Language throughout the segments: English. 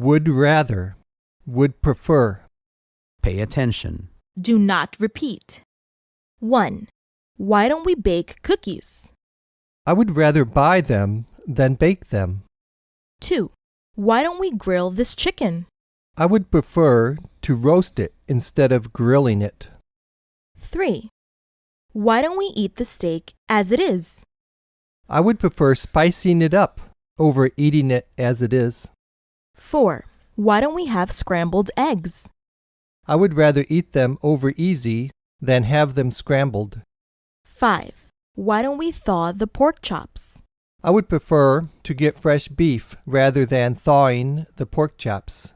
would rather, would prefer. Pay attention. Do not repeat. 1. Why don't we bake cookies? I would rather buy them than bake them. 2. Why don't we grill this chicken? I would prefer to roast it instead of grilling it. 3. Why don't we eat the steak as it is? I would prefer spicing it up over eating it as it is. 4. Why don't we have scrambled eggs? I would rather eat them over easy than have them scrambled. 5. Why don't we thaw the pork chops? I would prefer to get fresh beef rather than thawing the pork chops.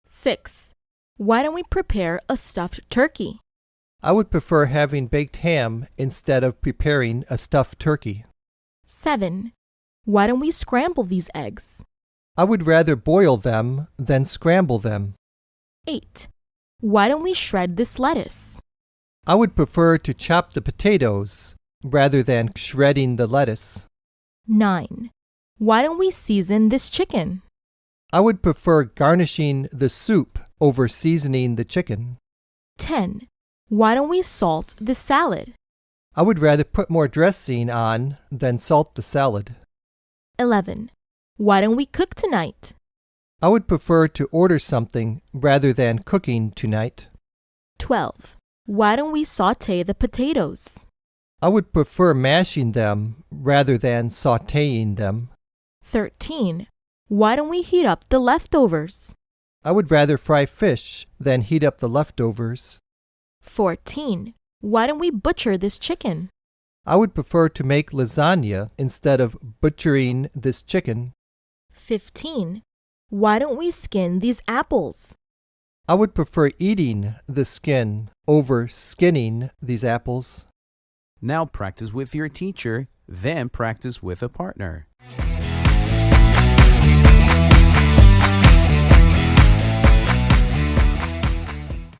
6. Why don't we prepare a stuffed turkey? I would prefer having baked ham instead of preparing a stuffed turkey. 7. Why don't we scramble these eggs? I would rather boil them than scramble them. 8. Why don't we shred this lettuce? I would prefer to chop the potatoes rather than shredding the lettuce. 9. Why don't we season this chicken? I would prefer garnishing the soup over seasoning the chicken. 10. Why don't we salt the salad? I would rather put more dressing on than salt the salad. 11. Why don't we cook tonight? I would prefer to order something rather than cooking tonight. 12. Why don't we saute the potatoes? I would prefer mashing them rather than sautéing them. 13. Why don't we heat up the leftovers? I would rather fry fish than heat up the leftovers. 14. Why don't we butcher this chicken? I would prefer to make lasagna instead of butchering this chicken. 15. Why don't we skin these apples? I would prefer eating the skin over skinning these apples. Now practice with your teacher, then practice with a partner.